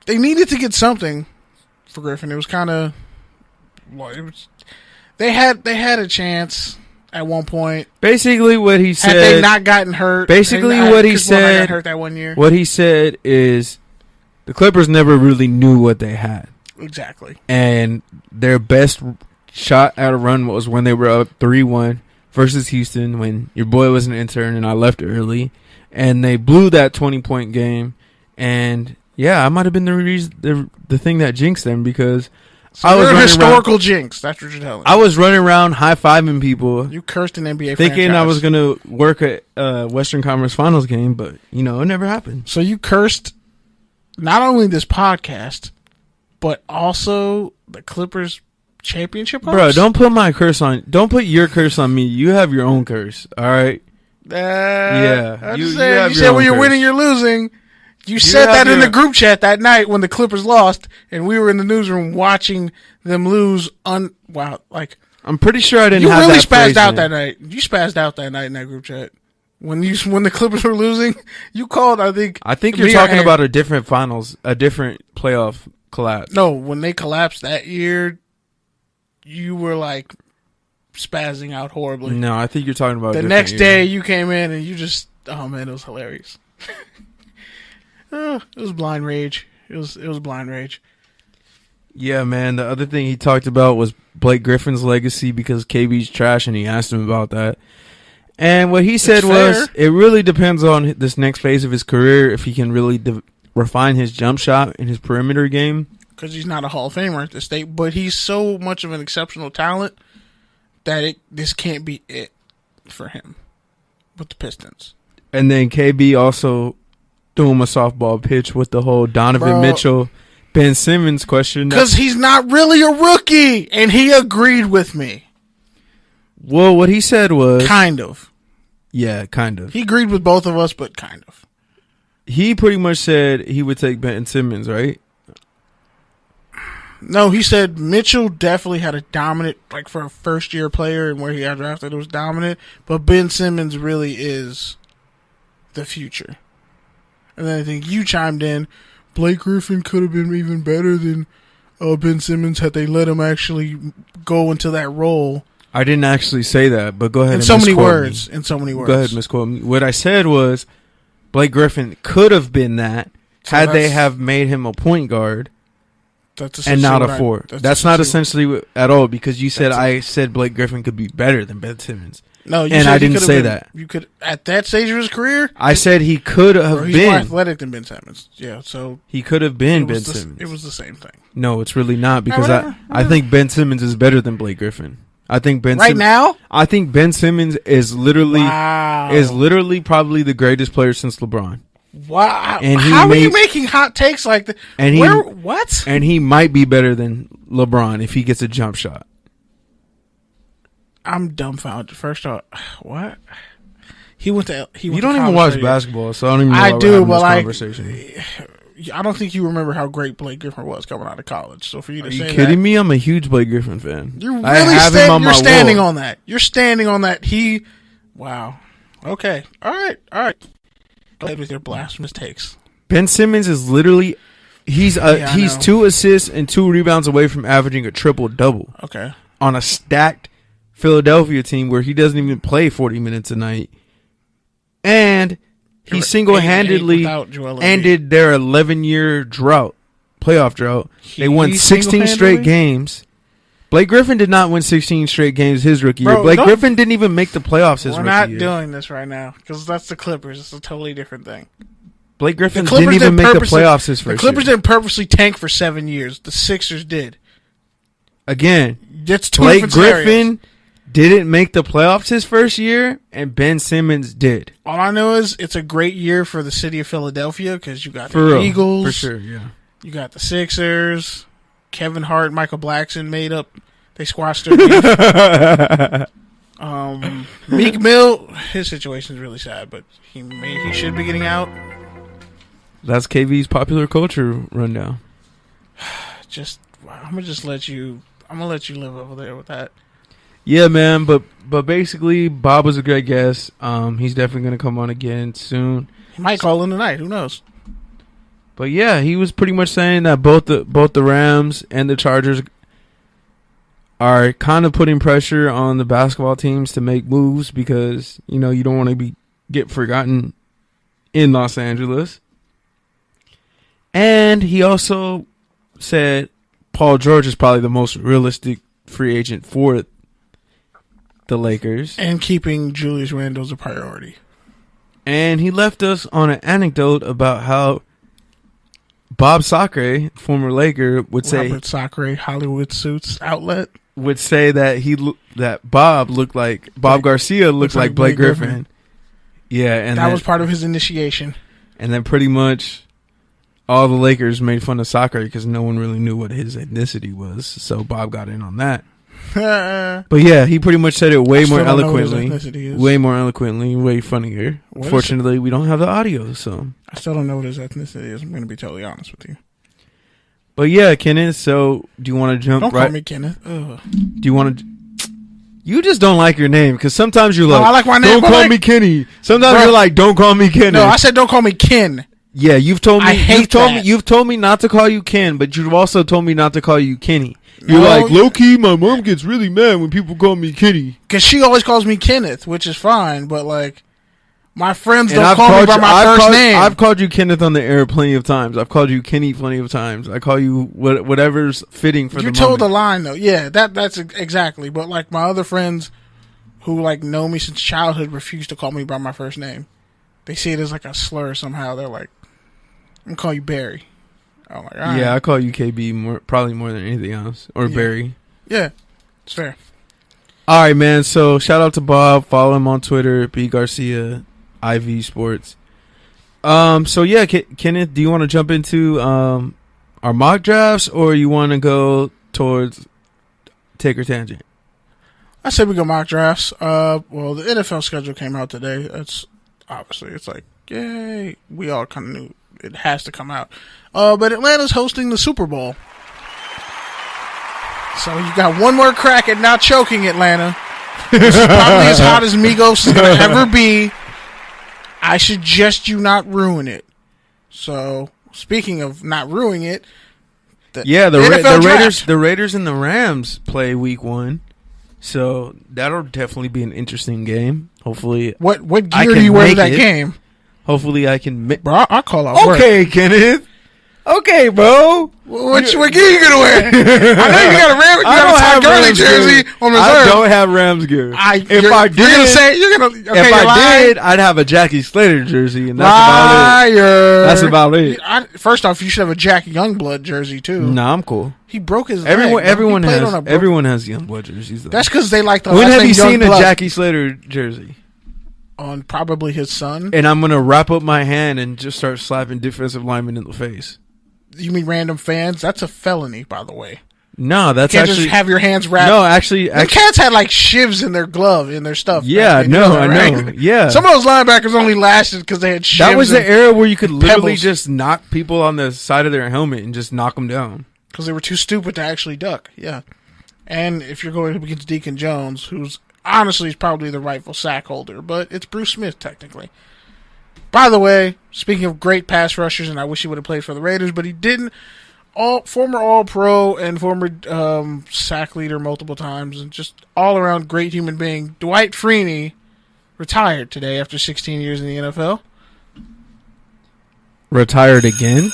they needed to get something for Griffin. It was kind of they had a chance at one point. Basically, what he said. Had they not gotten hurt. Basically, what he said. Got hurt that one year. What he said is the Clippers never really knew what they had. Exactly. And their best shot at a run was when they were up 3-1 versus Houston when your boy was an intern and I left early. And they blew that 20-point game. And, yeah, I might have been the thing that jinxed them because I was a historical jinx. That's what you're telling me. I was running around high-fiving people. You cursed an NBA thinking franchise. I was going to work a Western Conference Finals game, but, it never happened. So you cursed not only this podcast, but also the Clippers championship hopes? Bro, don't put your curse on me. You have your own curse, all right? Yeah. You said when you're winning, you're losing. You said that in the group chat that night when the Clippers lost, and we were in the newsroom watching them lose. I'm pretty sure I didn't. You have really that spazzed out that night. You spazzed out that night in that group chat when the Clippers were losing. You called. I think you're talking about a different finals, a different playoff collapse. No, when they collapsed that year, you were like spazzing out horribly. No, I think you're talking about the next day. You came in and you just, oh man, it was hilarious. It was blind rage. It was blind rage. Yeah, man. The other thing he talked about was Blake Griffin's legacy because KB's trash, and he asked him about that. And what he said was, it really depends on this next phase of his career if he can really refine his jump shot and his perimeter game. Because he's not a Hall of Famer at this state, but he's so much of an exceptional talent that this can't be it for him with the Pistons. And then KB also threw him a softball pitch with the whole Donovan Mitchell, Ben Simmons question. Because he's not really a rookie, and he agreed with me. Well, what he said was... Kind of. Yeah, kind of. He agreed with both of us, but kind of. He pretty much said he would take Ben Simmons, right? No, he said Mitchell definitely had a dominant, like for a first-year player and where he got drafted, it was dominant. But Ben Simmons really is the future. And then I think you chimed in, Blake Griffin could have been even better than Ben Simmons had they let him actually go into that role. I didn't actually say that, but go ahead. In so many words. Go ahead, misquote me. What I said was Blake Griffin could have been that had they have made him a point guard and not a four. That's not essentially at all because you said I said Blake Griffin could be better than Ben Simmons. No, and I didn't say that. You could at that stage of his career. I said he could have he's been more athletic than Ben Simmons. Yeah, so he could have been Ben Simmons. It was the same thing. No, it's really not because I think Ben Simmons is better than Blake Griffin. I think now. I think Ben Simmons is literally probably the greatest player since LeBron. Wow! And how are you making hot takes like that? What? And he might be better than LeBron if he gets a jump shot. I'm dumbfounded. First off, what? You don't even watch basketball, so I don't even know I do, but conversation. I don't think you remember how great Blake Griffin was coming out of college. So for you to say that, are you kidding me? I'm a huge Blake Griffin fan. You're really standing on that. You're standing on that. Wow. Okay. All right. Go ahead with your blasphemous takes. Ben Simmons is literally he's 2 assists and 2 rebounds away from averaging a triple double. Okay. On a stacked Philadelphia team where he doesn't even play 40 minutes a night, and he single-handedly ended their 11-year playoff drought. They won 16 straight games. Blake Griffin did not win 16 straight games his rookie year. Blake Griffin didn't even make the playoffs his rookie year. We're not doing this right now because that's the Clippers. It's a totally different thing. Blake Griffin didn't even make the playoffs his first year. The Clippers didn't purposely tank for 7 years. The Sixers did. Again, that's two Blake different Griffin scenarios. Didn't make the playoffs his first year, and Ben Simmons did. All I know is it's a great year for the city of Philadelphia because you got the Eagles. For sure, yeah. You got the Sixers. Kevin Hart, Michael Blackson made up. They squashed their beef. Meek Mill, his situation is really sad, but he should be getting out. That's KV's popular culture rundown. I'm gonna let you live over there with that. Yeah, man, but basically, Bob was a great guest. He's definitely gonna come on again soon. He might call in tonight. Who knows? But yeah, he was pretty much saying that both the Rams and the Chargers are kind of putting pressure on the basketball teams to make moves because, you know, you don't want to get forgotten in Los Angeles. And he also said Paul George is probably the most realistic free agent for the Lakers. And keeping Julius Randle's a priority. And he left us on an anecdote about how Bob Sacre, former Laker, would say... Robert Sacre, Hollywood Suits outlet. Would say that Bob Garcia looked like Blake Griffin. Yeah, and that was part of his initiation. And then pretty much all the Lakers made fun of Sacre because no one really knew what his ethnicity was. So Bob got in on that. But yeah, he pretty much said it way more eloquently, way funnier. Fortunately, we don't have the audio, so I still don't know what his ethnicity is. I'm going to be totally honest with you. But yeah, Kenneth. So do you want to jump? Don't call me Kenneth. Ugh. Do you want to? You just don't like your name because sometimes you're like, I like my name. Don't call me Kenny. Sometimes you're like, don't call me Kenneth. No, I said don't call me Ken. Yeah, you've told me. You've told me not to call you Ken, but you've also told me not to call you Kenny. You're like, low key, my mom gets really mad when people call me Kenny. Because she always calls me Kenneth, which is fine, but like, my friends don't call me by my first name. I've called you Kenneth on the air plenty of times. I've called you Kenny plenty of times. I call you whatever's fitting for the moment. You told the line, though. Yeah, that's exactly. But like, my other friends who like know me since childhood refuse to call me by my first name. They see it as like a slur somehow. They're like, I'm going to call you Barry. I'm like, all right. Yeah, I call you KB probably more than anything else. Or Barry. Yeah, it's fair. All right, man. So shout out to Bob. Follow him on Twitter, B Garcia, IV Sports. So yeah, Kenneth, do you want to jump into our mock drafts, or you want to go towards take or tangent? I say we go mock drafts. Well, the NFL schedule came out today. It's like, yay. We all kind of knew it has to come out. But Atlanta's hosting the Super Bowl. So you got one more crack at not choking Atlanta. This is probably as hot as Migos is going to ever be. I suggest you not ruin it. So, speaking of not ruining it, the Raiders and the Rams play week 1. So that'll definitely be an interesting game. Hopefully, what gear do you wear to that game? Hopefully, I can. Bro, I'll call out. Okay, work. Kenneth. Okay, bro. What gear you gonna wear? I know you got a Rams. You got a Todd Gurley jersey on reserve. I don't have Rams gear. If I did, I'd have a Jackie Slater jersey, and that's about it. First off, you should have a Jack Youngblood jersey too. Nah, I'm cool. He broke his leg. Everyone has Youngblood jerseys. Though. That's because they like the. When have you seen a Jackie Slater jersey? On probably his son. And I'm gonna wrap up my hand and just start slapping defensive linemen in the face. You mean random fans? That's a felony, by the way. No, that's you can't actually just have your hands wrapped. No, actually, the cats had like shivs in their glove in their stuff. Yeah, no, I know. Yeah, some of those linebackers only lasted because they had shivs. That was the era where you could literally just knock people on the side of their helmet and just knock them down because they were too stupid to actually duck. Yeah, and if you're going up against Deacon Jones, who's honestly is probably the rightful sack holder, but it's Bruce Smith technically. By the way, speaking of great pass rushers, and I wish he would have played for the Raiders, but he didn't. Former All-Pro and former sack leader multiple times, and just all-around great human being, Dwight Freeney retired today after 16 years in the NFL. Retired again?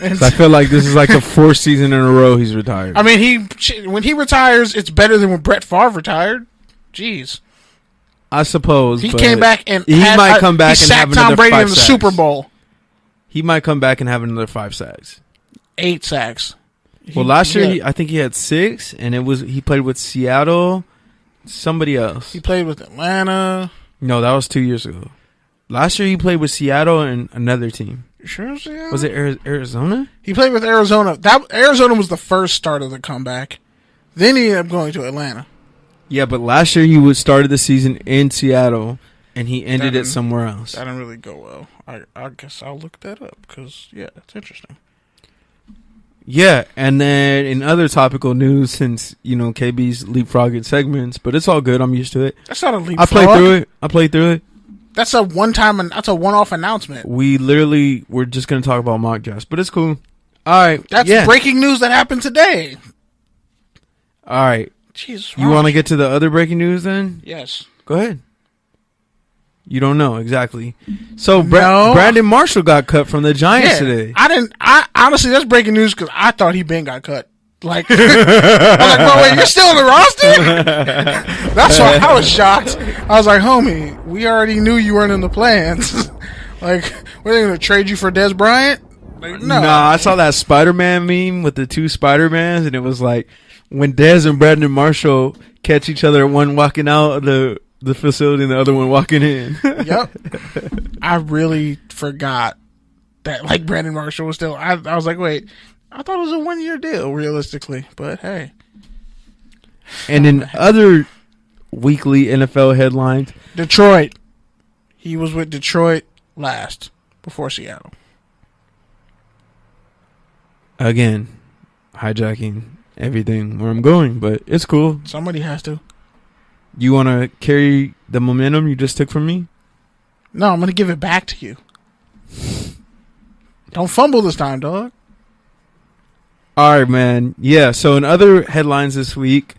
And I feel like this is like the 4th season in a row he's retired. I mean, when he retires, it's better than when Brett Favre retired. Jeez. I suppose. He came back and might come back and have another Tom Brady 5 in the sacks. Super Bowl. He might come back and have another 5 sacks. 8 sacks. Well, last year I think he had 6, and he played with Seattle, somebody else. He played with Atlanta. No, that was 2 years ago. Last year he played with Seattle and another team. You sure it was Seattle? Was it Arizona? He played with Arizona. Arizona was the first start of the comeback. Then he ended up going to Atlanta. Yeah, but last year he started the season in Seattle, and he ended it somewhere else. That didn't really go well. I guess I'll look that up because, yeah, that's interesting. Yeah, and then in other topical news, since, KB's leapfrogging segments, but it's all good. I'm used to it. That's not a leapfrog. I played through it. That's a one-off announcement. We literally were just going to talk about mock drafts, but it's cool. All right. That's breaking news that happened today. All right. Jesus. You want to get to the other breaking news then? Yes. Go ahead. You don't know exactly. So Brandon Marshall got cut from the Giants today. I honestly, that's breaking news because I thought he got cut. Like, I was like, "Well, wait, you're still on the roster?" That's why I was shocked. I was like, "Homie, we already knew you weren't in the plans. Like, we're going to trade you for Des Bryant?" Like, no. Nah, I saw that Spider-Man meme with the two Spider-Mans, and it was like when Des and Brandon Marshall catch each other, one walking out of the facility and the other one walking in. Yep. I really forgot that, like, Brandon Marshall was still. I was like, wait. I thought it was a 1-year deal, realistically, but hey. And in other weekly NFL headlines, Detroit. He was with Detroit last, before Seattle. Again, hijacking everything where I'm going, but it's cool. Somebody has to. You want to carry the momentum you just took from me? No, I'm going to give it back to you. Don't fumble this time, dog. All right, man. Yeah, so in other headlines this week,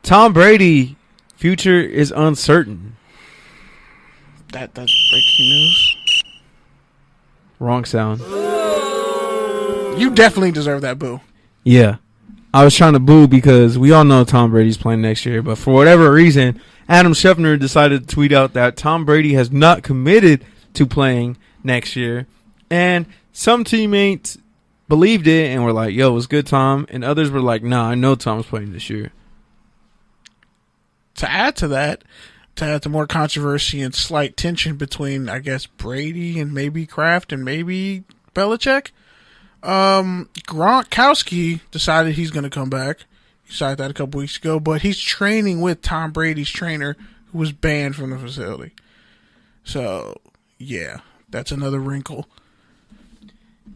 Tom Brady future is uncertain. That's breaking news. Wrong sound. You definitely deserve that boo. Yeah. I was trying to boo because we all know Tom Brady's playing next year, but for whatever reason, Adam Schefter decided to tweet out that Tom Brady has not committed to playing next year, and some teammates believed it and were like, yo, it's good, Tom. And others were like, nah, I know Tom's playing this year. To add to that, to add to more controversy and slight tension between, I guess, Brady and maybe Kraft and maybe Belichick, Gronkowski decided he's going to come back. He decided that a couple weeks ago, but he's training with Tom Brady's trainer who was banned from the facility. So, yeah, that's another wrinkle.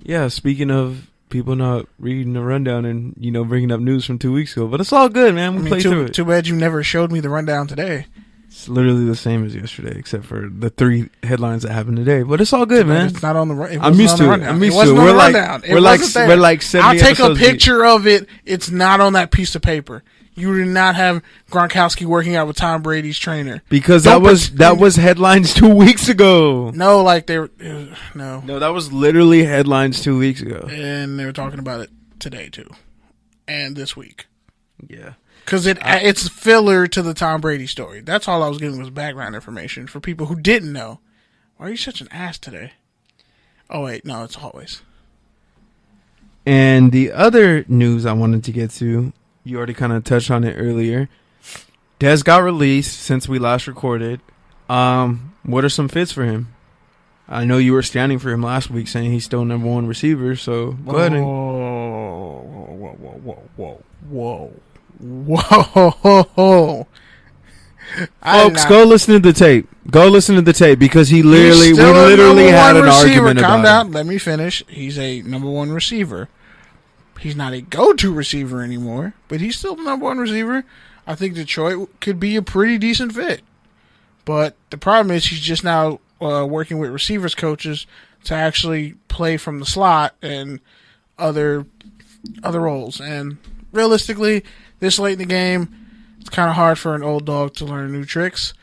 Yeah, speaking of people not reading the rundown and, you know, bringing up news from 2 weeks ago. But it's all good, man. Play through it. Too bad you never showed me the rundown today. It's literally the same as yesterday, except for the 3 headlines that happened today. But it's all good, man. It's not on the rundown. I'm used to it. I'm used to it. We're like 70 I'll take a picture of it. It's not on that piece of paper. You did not have Gronkowski working out with Tom Brady's trainer. Because that was headlines 2 weeks ago. No, like they were no. No, that was literally headlines 2 weeks ago. And they were talking about it today too. And this week. Yeah. Because it's filler to the Tom Brady story. That's all I was giving was background information for people who didn't know. Why are you such an ass today? Oh wait, no, it's always. And the other news I wanted to get to, you already kind of touched on it earlier. Dez got released since we last recorded. What are some fits for him? I know you were standing for him last week, saying he's still number 1 receiver. So go ahead. Whoa. Folks, go listen to the tape. Go listen to the tape because we literally had an argument about it. Calm down. Let me finish. He's a number 1 receiver. He's not a go-to receiver anymore, but he's still the number 1 receiver. I think Detroit could be a pretty decent fit. But the problem is he's just now working with receivers coaches to actually play from the slot and other roles. And realistically, this late in the game, it's kind of hard for an old dog to learn new tricks.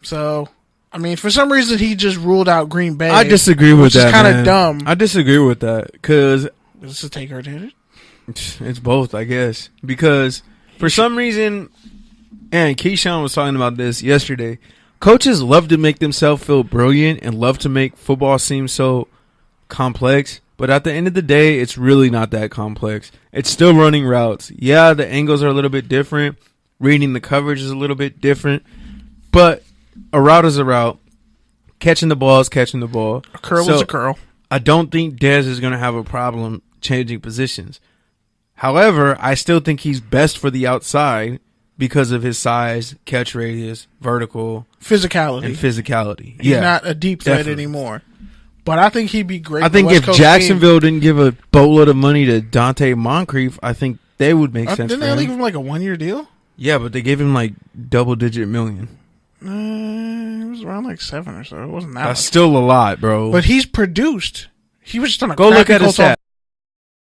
So, I mean, for some reason, he just ruled out Green Bay. I disagree with that, which is kind of dumb. I disagree with that because... Is this a take or advantage? It's both, I guess. Because for some reason, and Keyshawn was talking about this yesterday, coaches love to make themselves feel brilliant and love to make football seem so complex. But at the end of the day, it's really not that complex. It's still running routes. Yeah, the angles are a little bit different. Reading the coverage is a little bit different. But a route is a route. Catching the ball is catching the ball. A curl is a curl. I don't think Dez is going to have a problem changing positions. However, I still think he's best for the outside because of his size, catch radius, vertical. Physicality. He's not a deep threat anymore. But I think he'd be great. I think if Jacksonville didn't give a boatload of money to Dante Moncrief, I think they would make sense for him. Didn't they leave him like a 1-year deal? Yeah, but they gave him like double-digit million. It was around like 7 or so. It wasn't that That's much. still a lot, bro. But he's produced. He was just on a Go look at his stats.